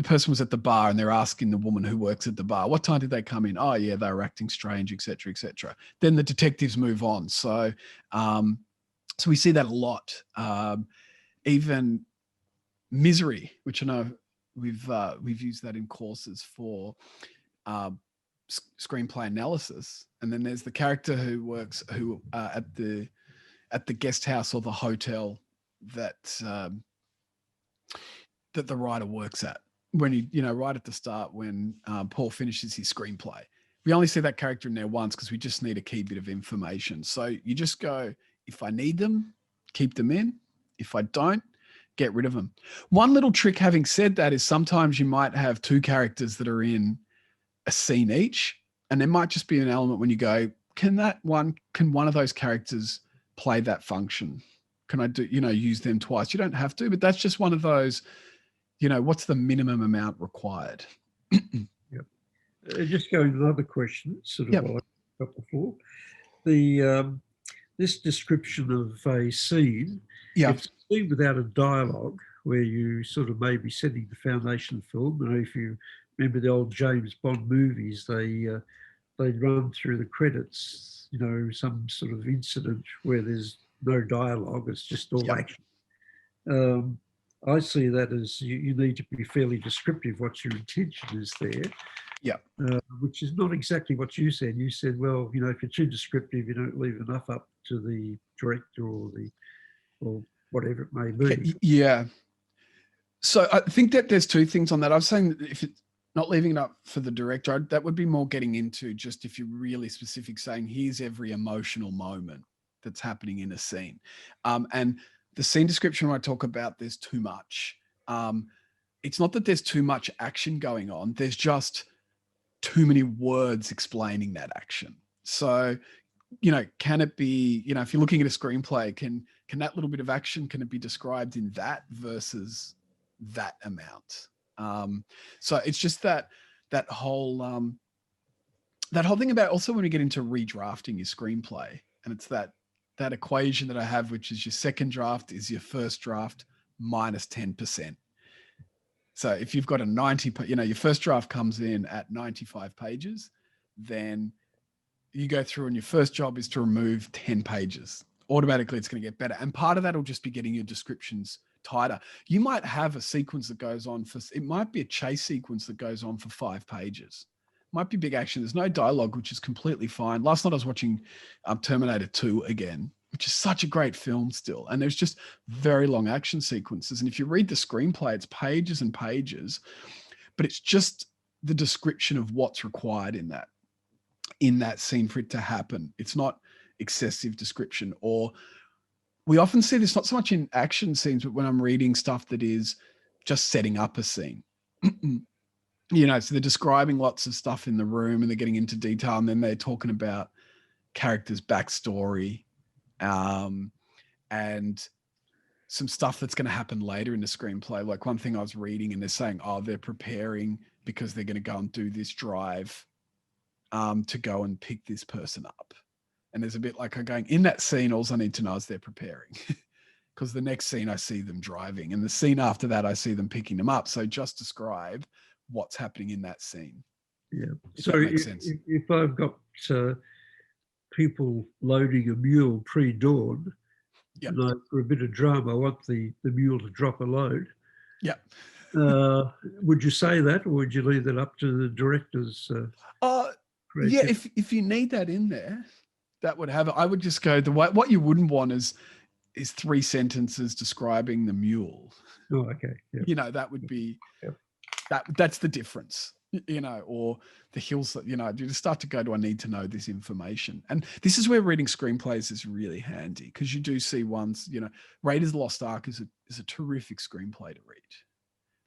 person was at the bar and they're asking the woman who works at the bar, what time did they come in? Oh yeah, they were acting strange, et cetera, et cetera. Then the detectives move on. So we see that a lot. Even Misery, which I know we've used that in courses for screenplay analysis. And then there's the character who works at the guest house or the hotel that the writer works at. When right at the start, when Paul finishes his screenplay, we only see that character in there once because we just need a key bit of information. So you just go, if I need them, keep them in. If I don't, get rid of them. One little trick, having said that, is sometimes you might have 2 characters that are in a scene each, and there might just be an element when you go, can one of those characters play that function? Can I use them twice? You don't have to, but that's just one of those, what's the minimum amount required? Yep. Just going to another question, sort of what I got before. This description of a scene, if it's a scene without a dialogue, where you sort of maybe setting the foundation of the film, if you remember the old James Bond movies, they'd run through the credits, some sort of incident where there's no dialogue, it's just all action. Um, I see that as you need to be fairly descriptive what your intention is there. Yeah. Which is not exactly what you said. You said, well, you know, if you're too descriptive, you don't leave enough up to the director or whatever it may be. Yeah. So I think that there's two things on that. I was saying that if it's not leaving it up for the director, that would be more getting into just if you're really specific, saying here's every emotional moment that's happening in a scene. And the scene description, when I talk about there's too much, it's not that there's too much action going on. There's just too many words explaining that action. So, you know, can it be, you know, if you're looking at a screenplay, can that little bit of action, can it be described in that versus that amount? So it's just that whole thing about also when we get into redrafting your screenplay, and it's that equation that I have, which is your second draft is your first draft minus 10%. So if you've got a 90, you know, your first draft comes in at 95 pages, then you go through and your first job is to remove 10 pages. Automatically, it's going to get better. And part of that will just be getting your descriptions tighter. You might have a sequence that goes on for, it might be a chase sequence that goes on for 5 pages. Might be big action. There's no dialogue, which is completely fine. Last night I was watching Terminator 2 again, which is such a great film still. And there's just very long action sequences. And if you read the screenplay, it's pages and pages, but it's just the description of what's required in that scene for it to happen. It's not excessive description. Or we often see this not so much in action scenes, but when I'm reading stuff that is just setting up a scene. You know, so they're describing lots of stuff in the room and they're getting into detail, and then they're talking about characters' backstory, and some stuff that's going to happen later in the screenplay. Like one thing I was reading, and they're saying, oh, they're preparing because they're going to go and do this drive to go and pick this person up. And there's a bit like I'm going, in that scene, all I need to know is they're preparing. Because the next scene I see them driving, and the scene after that I see them picking them up. So just describe what's happening in that scene. Yeah. If So that makes sense. if I've got people loading a mule pre-dawn, Yep. and for a bit of drama, I want the mule to drop a load. Yeah. Would you say that, or would you leave that up to the director's? Yeah, if you need that in there, that would have it. I would just go the way. What you wouldn't want is 3 sentences describing the mule. Oh, okay. Yeah. You know, that would be that's the difference. You know, or the hills that, you know, you just start to go, do I need to know this information? And this is where reading screenplays is really handy, because you do see ones, you know, Raiders of the Lost Ark is a terrific screenplay to read.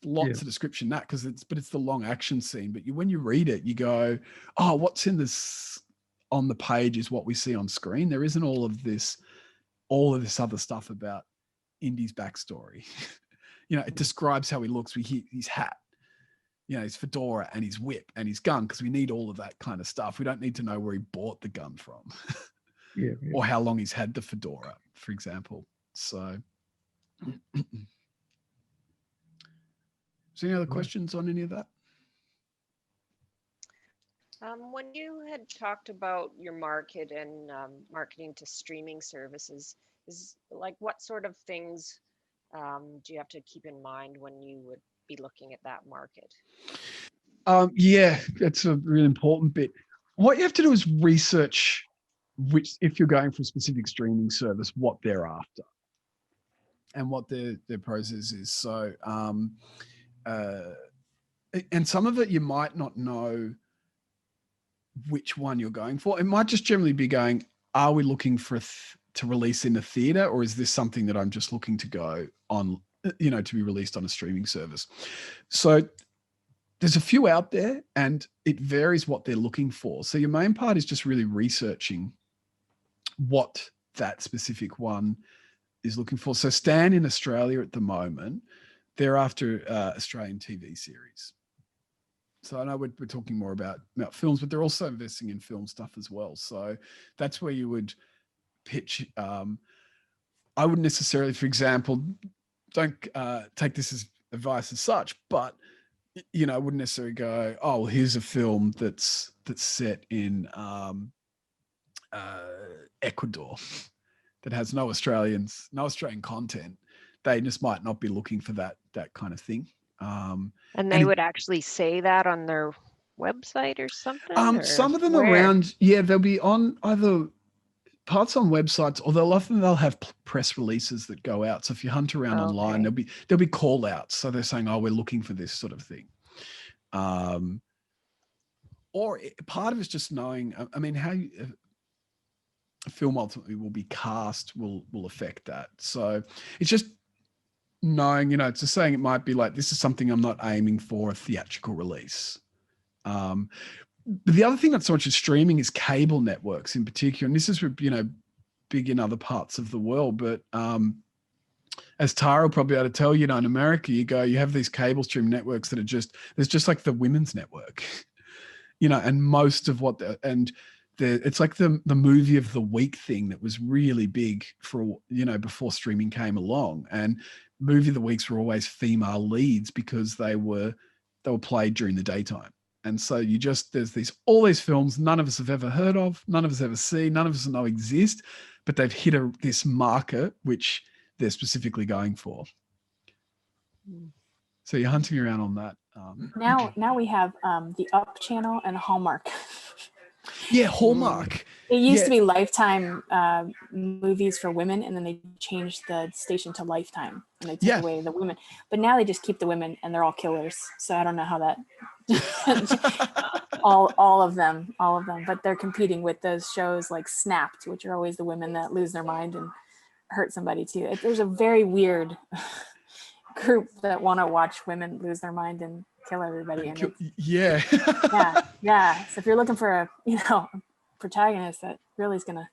Lots of description that, because it's the long action scene, but when you read it, you go, oh, what's in this on the page is what we see on screen. There isn't all of this other stuff about Indy's backstory. You know, it describes how he looks. We hear his hat, you know, his fedora and his whip and his gun, because we need all of that kind of stuff. We don't need to know where he bought the gun from. Or how long he's had the fedora, for example. So any other questions on any of that? When you had talked about your market and marketing to streaming services, is like what sort of things do you have to keep in mind when you would be looking at that market? Yeah, that's a really important bit. What you have to do is research if you're going for a specific streaming service, what they're after and what their process is. So, and some of it you might not know which one you're going for. It might just generally be going, are we looking for to release in a theater, or is this something that I'm just looking to go on, you know, to be released on a streaming service? So there's a few out there, and it varies what they're looking for. So your main part is just really researching what that specific one is looking for. So Stan in Australia at the moment, they're after Australian TV series. So I know we're talking more about films, but they're also investing in film stuff as well. So that's where you would pitch. I wouldn't necessarily, for example, don't take this as advice as such, but you know, I wouldn't necessarily go, oh, well, here's a film that's set in Ecuador that has no Australian content. they just might not be looking for that kind of thing. And they would actually say that on their website or something? Or some of them where? around, they'll be on either parts on websites, or they'll have press releases that go out. So if you hunt around online, there'll be call outs. So they're saying, oh, we're looking for this sort of thing. Or part of it's just knowing, I mean, how a film ultimately will be cast will affect that. So it's just knowing, it's just saying it might be like, this is something I'm not aiming for a theatrical release. But the other thing that's so much in streaming is cable networks in particular. And this is, big in other parts of the world. But as Tara will probably be able to tell, in America, you have these cable stream networks that are there's just like the women's network, and most of what, it's like the movie of the week thing that was really big for, before streaming came along. And movie of the weeks were always female leads because they were played during the daytime. And so there's all these films none of us have ever heard of, none of us ever seen, none of us know exist, but they've hit this market which they're specifically going for. So you're hunting around on that. Now we have the Up channel and Hallmark. Yeah, Hallmark. It used to be Lifetime movies for women, and then they changed the station to Lifetime, and they took away the women. But now they just keep the women, and they're all killers. So I don't know how that. all of them. But they're competing with those shows like Snapped, which are always the women that lose their mind and hurt somebody too. There's a very weird group that want to watch women lose their mind and kill everybody. And yeah. So if you're looking for a protagonist that really is gonna,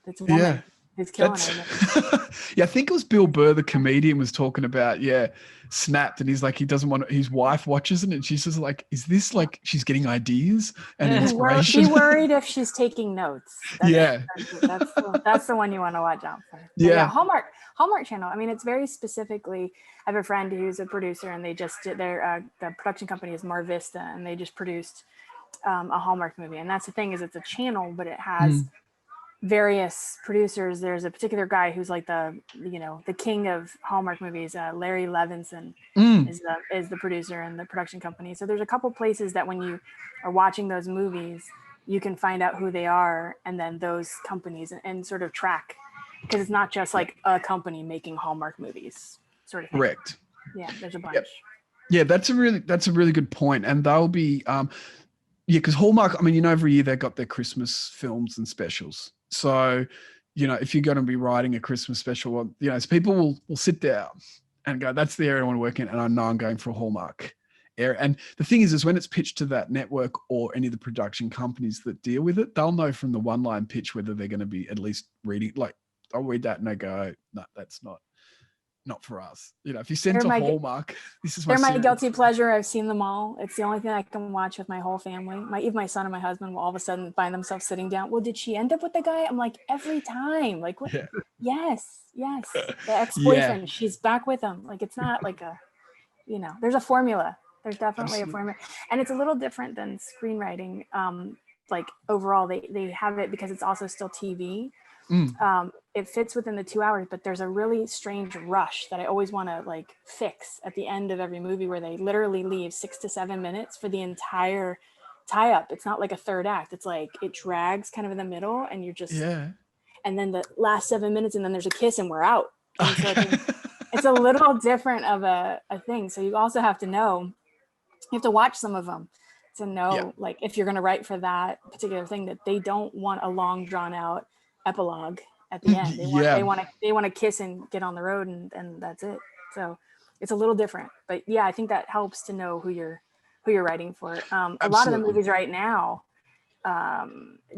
it's a woman who's killing everybody. I think it was Bill Burr, the comedian, was talking about Snapped, and he's like, he doesn't want his wife watches it, and she's just like, is this like she's getting ideas and inspiration? Be worried if she's taking notes. That's the one you want to watch out for. But Hallmark channel. I mean, it's very specifically. I have a friend who's a producer, and they just did the production company is Mar Vista, and they just produced a Hallmark movie. And that's the thing, is it's a channel, but it has various producers. There's a particular guy who's like the king of Hallmark movies. Larry Levinson is the producer and the production company. So there's a couple places that when you are watching those movies, you can find out who they are, and then those companies and sort of track, because it's not just like a company making Hallmark movies sort of thing. Correct. Yeah, there's a bunch. Yeah, that's a really good point. And they'll be because Hallmark, I mean, every year they've got their Christmas films and specials. So, if you're going to be writing a Christmas special, so people will sit down and go, that's the area I want to work in, and I know I'm going for a Hallmark area. And the thing is when it's pitched to that network or any of the production companies that deal with it, they'll know from the one-line pitch whether they're going to be at least reading, like, I'll read that and I go, no, that's not for us. If you send to Hallmark, this is they're my guilty pleasure. I've seen them all. It's the only thing I can watch with my whole family. Even my son and my husband will all of a sudden find themselves sitting down. Well, did she end up with the guy? I'm like, every time. Like, what? Yeah. Yes. The ex-boyfriend, she's back with him. Like, it's not like there's a formula. There's definitely a formula. And it's a little different than screenwriting. Like overall, they have it because it's also still TV. It fits within the 2 hours, but there's a really strange rush that I always want to like fix at the end of every movie, where they literally leave 6 to 7 minutes for the entire tie up. It's not like a third act. It's like it drags kind of in the middle, and you're just and then the last 7 minutes, and then there's a kiss, and we're out. And so it's a little different of a thing. So you also have to know, you have to watch some of them to know, like, if you're going to write for that particular thing, that they don't want a long drawn out epilogue at the end. They want to kiss and get on the road, and that's it. So it's a little different, but I think that helps to know who you're writing for. A lot of the movies right now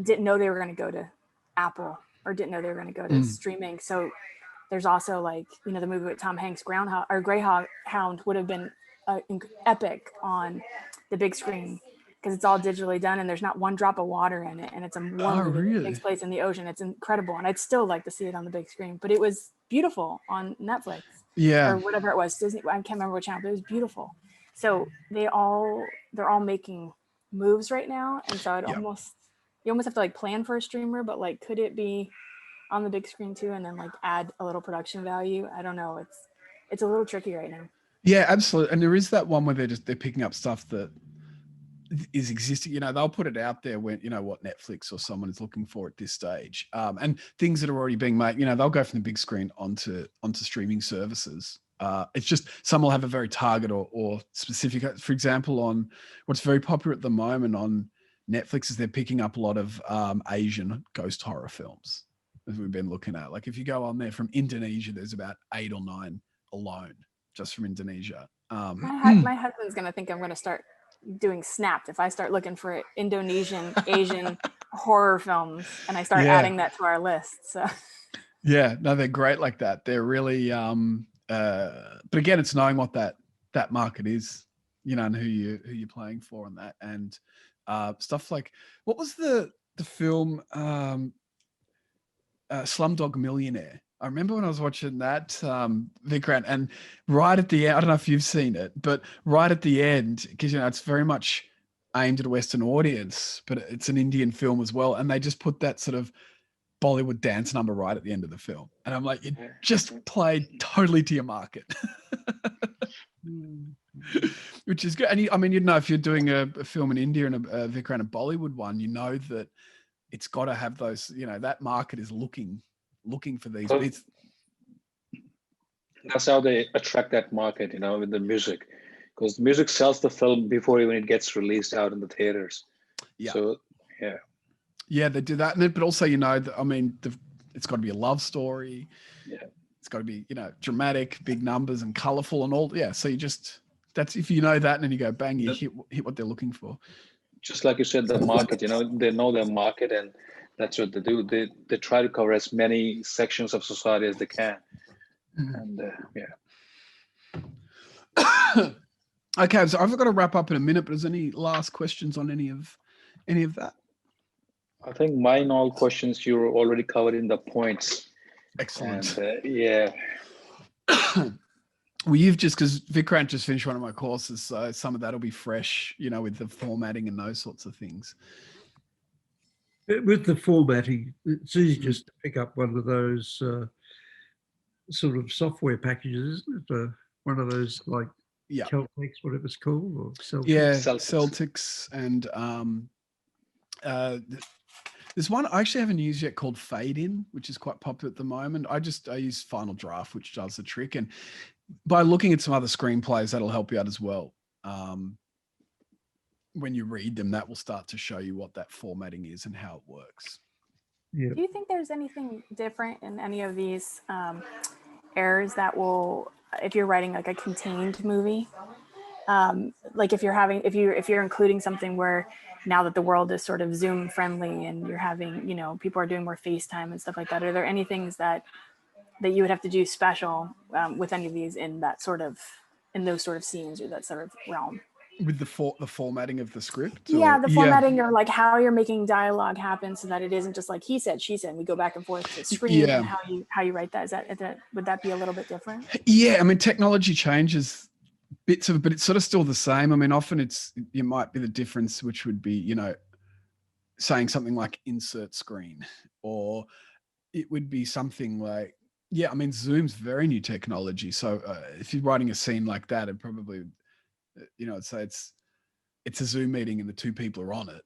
didn't know they were going to go to Apple, or didn't know they were going to go to streaming. So there's also like, the movie with Tom Hanks, Greyhound would have been epic on the big screen, because it's all digitally done and there's not one drop of water in it, and it's a war movie that takes place in the ocean. It's incredible, and I'd still like to see it on the big screen, but it was beautiful on Netflix or whatever it was, Disney. I can't remember what channel, but it was beautiful. So they're all making moves right now, and so you almost have to like plan for a streamer, but like, could it be on the big screen too, and then like add a little production value? I don't know. it's a little tricky right now. Yeah, absolutely. And there is that one where they're picking up stuff that is existing. You know, they'll put it out there when, you know, what Netflix or someone is looking for at this stage, and things that are already being made. You know, they'll go from the big screen onto streaming services. It's just some will have a very target or specific. For example, on what's very popular at the moment on Netflix is they're picking up a lot of Asian ghost horror films, as we've been looking at. Like if you go on there from Indonesia, there's about 8 or 9 alone just from Indonesia. My husband's gonna think I'm gonna start doing Snapped if I start looking for Indonesian Asian horror films and I start adding that to our list. So yeah, no, they're great like that. They're really but again, it's knowing what that market is, you know, and who you're playing for on that. And stuff like, what was the film Slumdog Millionaire? I remember when I was watching that, Vikrant, and right at the end, I don't know if you've seen it, but right at the end, because, you know, it's very much aimed at a Western audience, but it's an Indian film as well. And they just put that sort of Bollywood dance number right at the end of the film. And I'm like, it just played totally to your market, which is good. And I mean, you know, if you're doing a film in India and a Vikrant, a Bollywood one, you know that it's got to have those, you know, that market is looking for these bits. That's how they attract that market, you know, with the music, because music sells the film before even it gets released out in the theaters. Yeah. So yeah, they do that. And but also, you know, I mean, it's got to be a love story. Yeah. It's got to be, you know, dramatic, big numbers and colorful and all. Yeah. So that's, if you know that and then you go bang, you hit what they're looking for. Just like you said, the market, you know, they know their market and that's what they do. They try to cover as many sections of society as they can. And Okay, so I've got to wrap up in a minute, but is any last questions on any of that? I think mine, all questions you already covered in the points. Excellent. And Well, you've just, because Vikrant just finished one of my courses, so some of that'll be fresh, you know, with the formatting and those sorts of things. With the formatting, it's easy just to pick up one of those sort of software packages, isn't it? One of those like Celtics, whatever it's called, or Celtics. Yeah, Celtics, and there's one I actually haven't used yet called Fade In, which is quite popular at the moment. I use Final Draft, which does the trick, and by looking at some other screenplays, that'll help you out as well. When you read them, that will start to show you what that formatting is and how it works. Yeah. Do you think there's anything different in any of these errors that will, if you're writing like a contained movie, like if you're including something where now that the world is sort of Zoom friendly and you're having, you know, people are doing more FaceTime and stuff like that, are there any things that you would have to do special with any of these in those sort of scenes or that sort of realm? With the formatting of the script? Yeah, the formatting or like how you're making dialogue happen so that it isn't just like he said, she said, we go back and forth to screen and how you write that. Would that be a little bit different? Yeah, I mean, technology changes bits of it, but it's sort of still the same. I mean, often it might be the difference, which would be, you know, saying something like insert screen, or it would be something like, yeah, I mean, Zoom's very new technology. So if you're writing a scene like that, it probably, you know, I'd say it's a Zoom meeting and the two people are on it,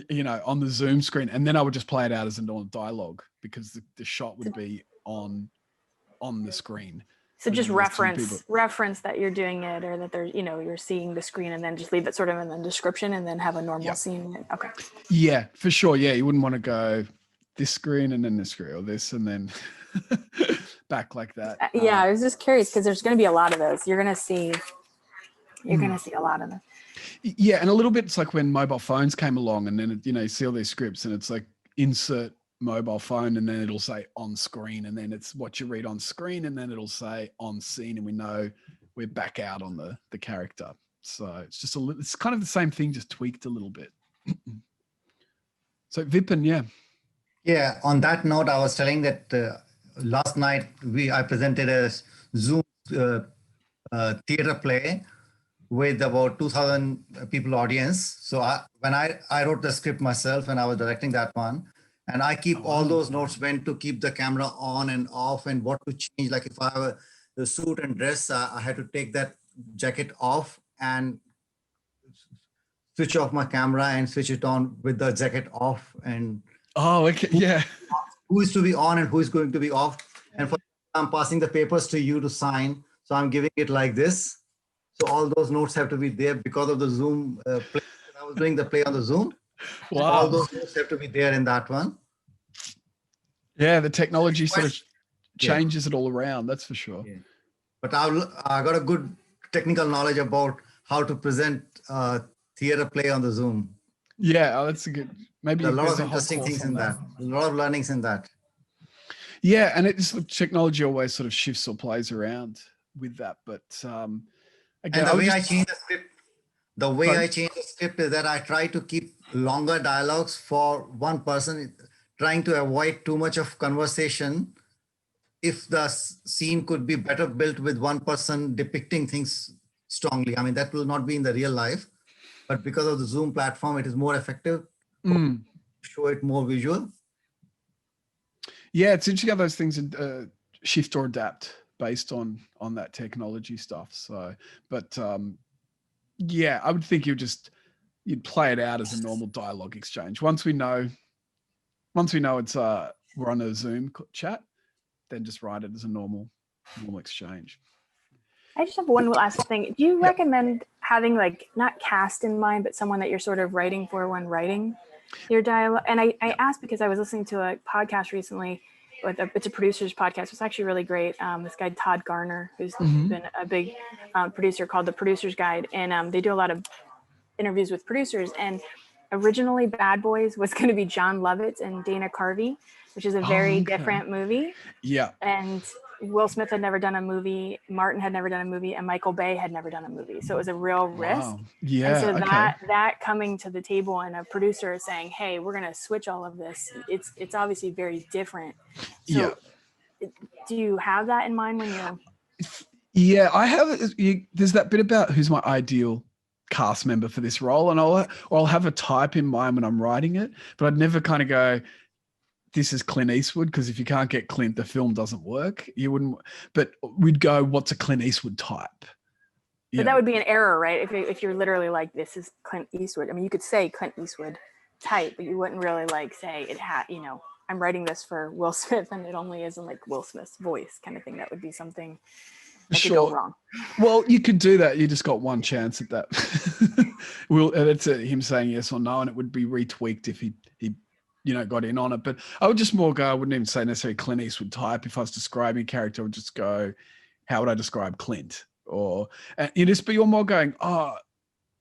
you know, on the Zoom screen. And then I would just play it out as a normal dialogue because the shot would be on the screen. So just reference that you're doing it, or that there's, you know, you're seeing the screen, and then just leave it sort of in the description and then have a normal scene. Okay. Yeah, for sure. Yeah. You wouldn't want to go this screen and then this screen, or this and then back like that. Yeah. I was just curious because there's going to be a lot of those. You're going to see a lot of them. Yeah. And a little bit, it's like when mobile phones came along, and then, you know, you see all these scripts and it's like insert mobile phone, and then it'll say on screen, and then it's what you read on screen, and then it'll say on scene, and we know we're back out on the character. So it's just it's kind of the same thing, just tweaked a little bit. So Vipin, yeah, on that note, I was telling that last night I presented a Zoom theater play with about 2,000 people audience. So when I wrote the script myself and I was directing that one, and I keep all those notes, when to keep the camera on and off and what to change. Like if I have the suit and dress, I had to take that jacket off and switch off my camera and switch it on with the jacket off, and Oh, okay. Yeah. who is to be on and who is going to be off. And for I'm passing the papers to you to sign, so I'm giving it like this. So all those notes have to be there because of the Zoom play. I was doing the play on the Zoom. Wow. All those notes have to be there in that one. Yeah, the technology sort of Yeah. changes it all around. That's for sure. Yeah. But I got a good technical knowledge about how to present theater play on the Zoom. Yeah, that's a good. Maybe There are a lot there's of whole interesting course things on in that. A lot of learnings in that. Yeah, and it's technology always sort of shifts or plays around with that. But again, And the I would way I just- change the script, the way Pardon? I change the script is that I try to keep longer dialogues for one person, trying to avoid too much of conversation. If the scene could be better built with one person depicting things strongly, I mean, that will not be in the real life, but because of the Zoom platform, it is more effective, Mm. show it more visual. Yeah, it's interesting how those things shift or adapt based on that technology stuff. So, but yeah, I would think you'd play it out as a normal dialogue exchange. Once we know it's we're on a Zoom chat, then just write it as a normal exchange. I just have one last thing. Do you recommend having like not cast in mind, but someone that you're sort of writing for when writing your dialogue? And I asked because I was listening to a podcast recently. It's a producer's podcast. It's actually really great. This guy, Todd Garner, who's been a big producer, called The Producer's Guide. And they do a lot of interviews with producers. And originally Bad Boys was going to be John Lovitz and Dana Carvey, which is a very different movie. Yeah. And Will Smith had never done a movie, Martin had never done a movie, and Michael Bay had never done a movie. So it was a real risk. Wow. Yeah. And so okay. that coming to the table and a producer is saying, hey, we're going to switch all of this. It's obviously very different. So do you have that in mind when you're... Yeah, I have. There's that bit about who's my ideal cast member for this role, and I'll have a type in mind when I'm writing it, but I'd never kind of go, this is Clint Eastwood, because if you can't get Clint, the film doesn't work. You wouldn't, but we'd go, what's a Clint Eastwood type? But that would be an error, right? If you're literally like, this is Clint Eastwood. I mean, you could say Clint Eastwood type, but you wouldn't really like say I'm writing this for Will Smith and it only isn't like Will Smith's voice kind of thing. That would be something that could go wrong. Well, you could do that. You just got one chance at that. It's him saying yes or no, and it would be retweaked if he got in on it. But I would just more go, I wouldn't even say necessarily Clint Eastwood type. If I was describing a character, I would just go, how would I describe Clint? But you're more going,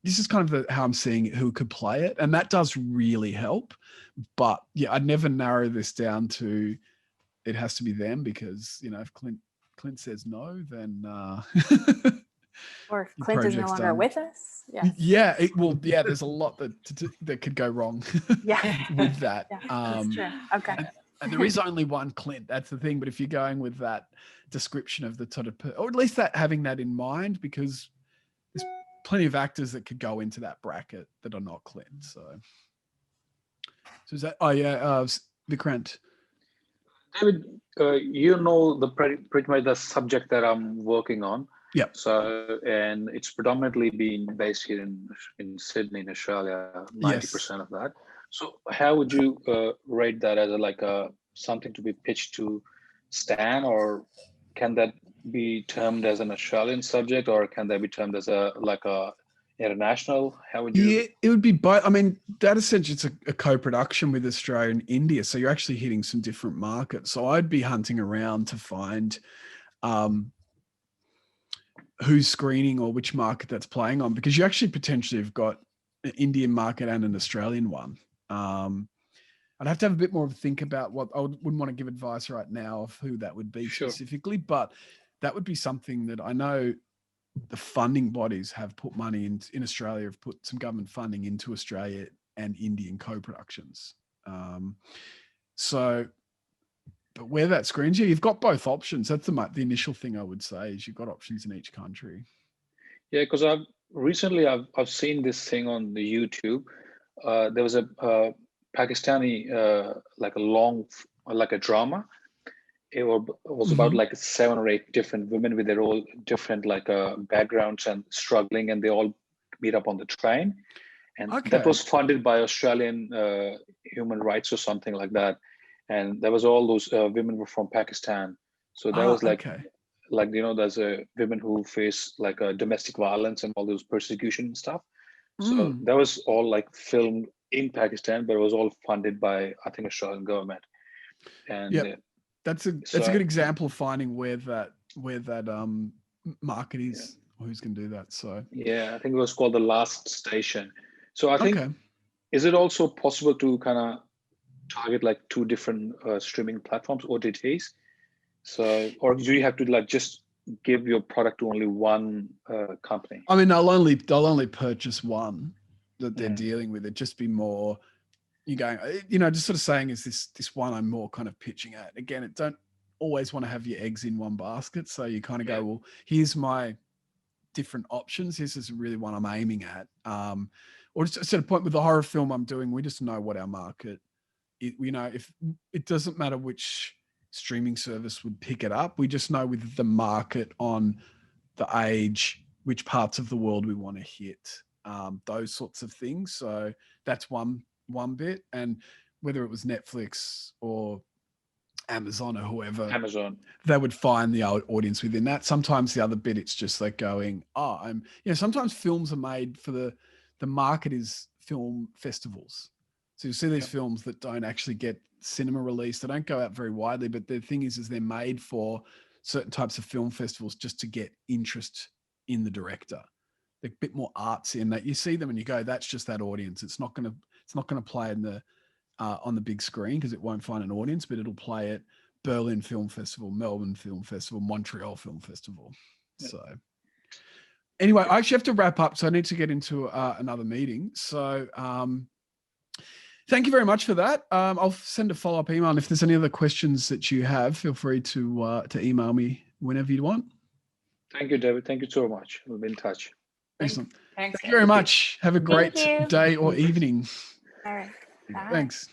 this is kind of how I'm seeing it, who could play it. And that does really help. But yeah, I'd never narrow this down to, it has to be them, because, if Clint says no, then or if Clint is no longer with us. Yeah. There's a lot that could go wrong with that. Yeah, that's true. Okay. And there is only one Clint. That's the thing. But if you're going with that description of the sort of, or at least having that in mind, because there's plenty of actors that could go into that bracket that are not Clint. So is that? Oh yeah, Vikrant. David, pretty much the subject that I'm working on. Yeah. So, and it's predominantly been based here in Sydney, in Australia, 90% of that. So how would you rate that as something to be pitched to Stan, or can that be termed as an Australian subject, or can that be termed as a international? How would you? Yeah, it would be both. I mean, Data Center, it's a co-production with Australia and India, so you're actually hitting some different markets. So I'd be hunting around to find who's screening or which market that's playing on, because you actually potentially have got an Indian market and an Australian one. I'd have to have a bit more of a think about what I wouldn't want to give advice right now of who that would be specifically, but that would be something that I know the funding bodies have put money in Australia, have put some government funding into Australia and Indian co-productions. But where that screens you, you've got both options. That's the initial thing I would say, is you've got options in each country. Yeah, because I've seen this thing on the YouTube. There was a Pakistani a drama, was about like 7 or 8 different women with their all different like backgrounds and struggling, and they all meet up on the train. And that was funded by Australian human rights or something like that. And there was all those women were from Pakistan. So that was like, there's a women who face like domestic violence and all those persecution and stuff. So that was all like filmed in Pakistan, but it was all funded by, I think, Australian government. And that's a good example of finding where that market is, or who's going to do that. So I think it was called The Last Station. So I think, is it also possible to kind of target like 2 different streaming platforms, OTTs? So, or do you have to like just give your product to only one company? I mean, they'll only purchase one that they're dealing with. It'd just be more, you're going, just sort of saying, is this one I'm more kind of pitching at? Again, it don't always want to have your eggs in one basket. So you kind of go, well, here's my different options. This is really one I'm aiming at. Or just at a point with the horror film I'm doing, we just know what our market is. We know if it doesn't matter which streaming service would pick it up. We just know with the market on the age, which parts of the world we want to hit, those sorts of things. So that's one bit. And whether it was Netflix or Amazon or whoever, they would find the audience within that. Sometimes the other bit, it's just like going, sometimes films are made for the market is film festivals. So you see these films that don't actually get cinema release. They don't go out very widely, but the thing is they're made for certain types of film festivals just to get interest in the director. They're a bit more artsy in that you see them and you go, that's just that audience. It's not going to play in the on the big screen because it won't find an audience, but it'll play at Berlin Film Festival, Melbourne Film Festival, Montreal Film Festival. So anyway, I actually have to wrap up, so I need to get into another meeting. So thank you very much for that. I'll send a follow-up email, and if there's any other questions that you have, feel free to email me whenever you want. Thank you, David. Thank you so much. We'll be in touch. Excellent. Thank you very much. Have a great day or evening. All right. Bye. Thanks.